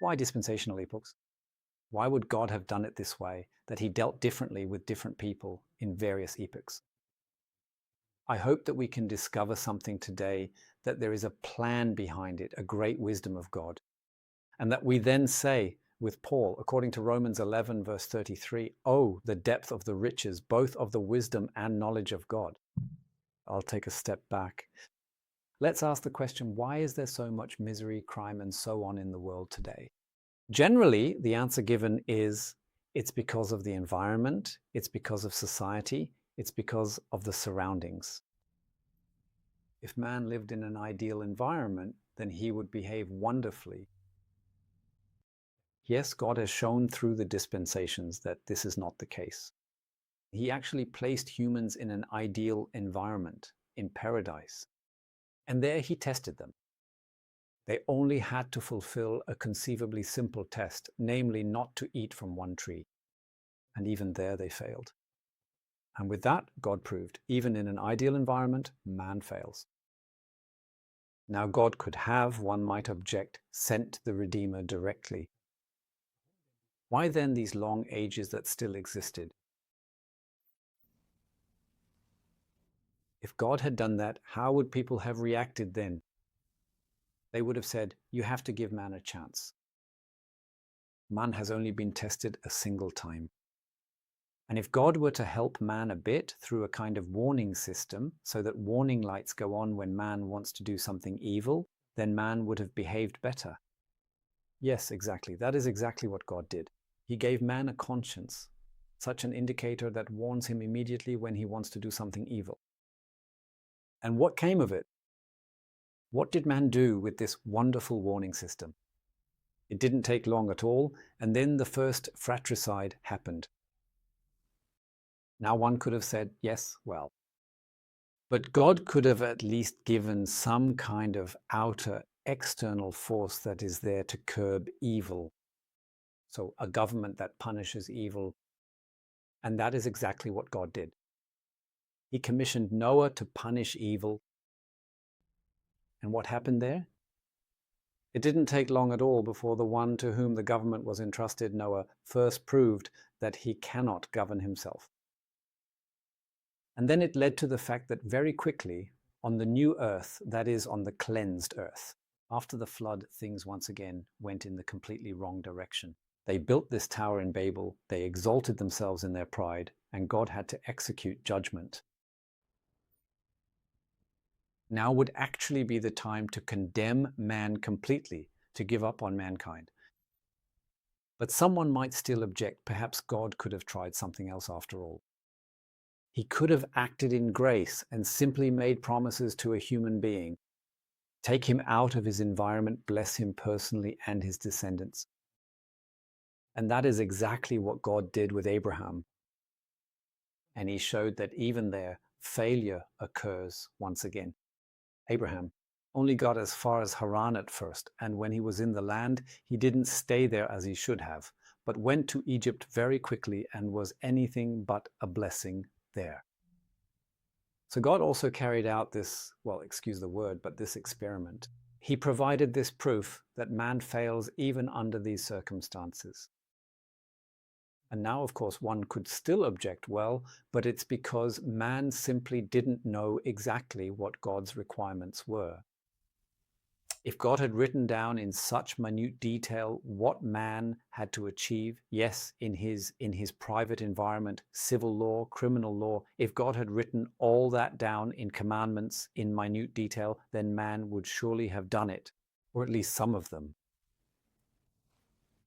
why dispensational epochs? Why would God have done it this way, that he dealt differently with different people in various epochs? I hope that we can discover something today, that there is a plan behind it, a great wisdom of God. And that we then say with Paul, according to Romans 11, verse 33, oh, the depth of the riches, both of the wisdom and knowledge of God. I'll take a step back. Let's ask the question, why is there so much misery, crime, and so on in the world today? Generally, the answer given is it's because of the environment, it's because of society, it's because of the surroundings. If man lived in an ideal environment, then he would behave wonderfully. Yes, God has shown through the dispensations that this is not the case. He actually placed humans in an ideal environment, in paradise. And there he tested them. They only had to fulfill a conceivably simple test, namely not to eat from one tree. And even there they failed. And with that, God proved, even in an ideal environment, man fails. Now God could have, one might object, sent the Redeemer directly. Why then these long ages that still existed? If God had done that, how would people have reacted then? They would have said, you have to give man a chance. Man has only been tested a single time. And if God were to help man a bit through a kind of warning system, so that warning lights go on when man wants to do something evil, then man would have behaved better. Yes, exactly. That is exactly what God did. He gave man a conscience, such an indicator that warns him immediately when he wants to do something evil. And what came of it? What did man do with this wonderful warning system? It didn't take long at all, and then the first fratricide happened. Now one could have said, yes, well. But God could have at least given some kind of outer, external force that is there to curb evil. So a government that punishes evil. And that is exactly what God did. He commissioned Noah to punish evil. And what happened there? It didn't take long at all before the one to whom the government was entrusted, Noah, first proved that he cannot govern himself. And then it led to the fact that very quickly, on the new earth, that is, on the cleansed earth, after the flood, things once again went in the completely wrong direction. They built this tower in Babel, they exalted themselves in their pride, and God had to execute judgment. Now would actually be the time to condemn man completely, to give up on mankind. But someone might still object, perhaps God could have tried something else after all. He could have acted in grace and simply made promises to a human being. Take him out of his environment, bless him personally and his descendants. And that is exactly what God did with Abraham. And he showed that even there, failure occurs once again. Abraham only got as far as Haran at first, and when he was in the land, he didn't stay there as he should have, but went to Egypt very quickly and was anything but a blessing there. So God also carried out this, well, excuse the word, but this experiment. He provided this proof that man fails even under these circumstances. And now, of course, one could still object, well, but it's because man simply didn't know exactly what God's requirements were. If God had written down in such minute detail what man had to achieve, yes, in his private environment, civil law, criminal law, if God had written all that down in commandments in minute detail, then man would surely have done it, or at least some of them.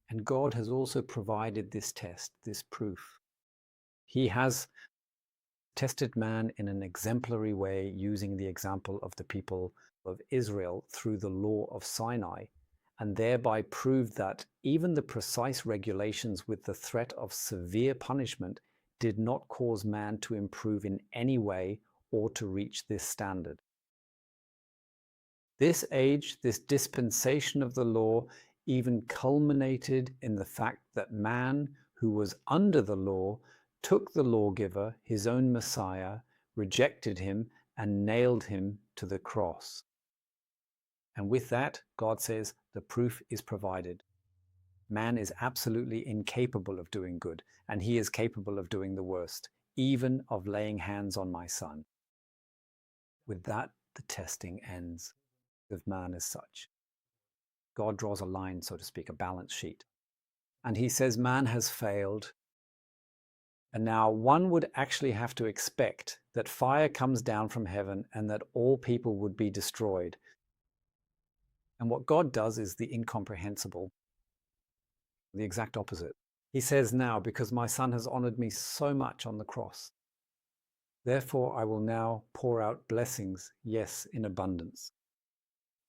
And God has also provided this test, this proof. He has tested man in an exemplary way using the example of the people of Israel through the law of Sinai, and thereby proved that even the precise regulations with the threat of severe punishment did not cause man to improve in any way or to reach this standard. This age, this dispensation of the law, even culminated in the fact that man, who was under the law, took the lawgiver, his own Messiah, rejected him, and nailed him to the cross. And with that, God says, the proof is provided. Man is absolutely incapable of doing good, and he is capable of doing the worst, even of laying hands on my son. With that, the testing ends of man as such. God draws a line, so to speak, a balance sheet. And he says man has failed. And now one would actually have to expect that fire comes down from heaven and that all people would be destroyed. And what God does is the incomprehensible, the exact opposite. He says now, because my son has honored me so much on the cross, therefore I will now pour out blessings, yes, in abundance.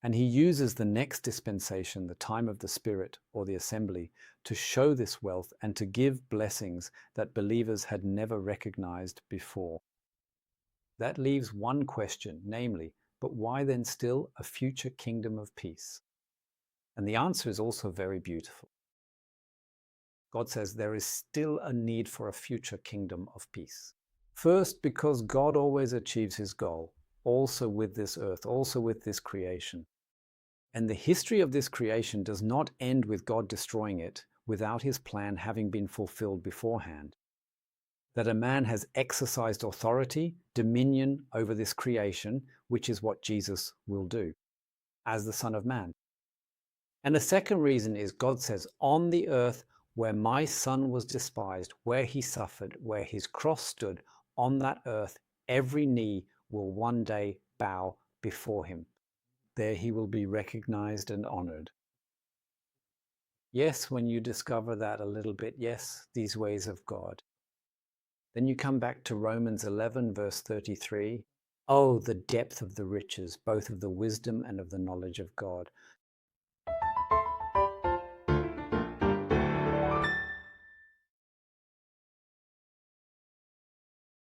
And he uses the next dispensation, the time of the Spirit or the assembly, to show this wealth and to give blessings that believers had never recognized before. That leaves one question, namely, but why then still a future kingdom of peace? And the answer is also very beautiful. God says there is still a need for a future kingdom of peace. First, because God always achieves his goal, also with this earth, also with this creation. And the history of this creation does not end with God destroying it without his plan having been fulfilled beforehand. That a man has exercised authority, dominion over this creation, which is what Jesus will do as the Son of Man. And the second reason is God says, on the earth where my son was despised, where he suffered, where his cross stood, on that earth, every knee will one day bow before him. There he will be recognized and honored. Yes, when you discover that a little bit, yes, these ways of God. Then you come back to Romans 11, verse 33. Oh, the depth of the riches, both of the wisdom and of the knowledge of God.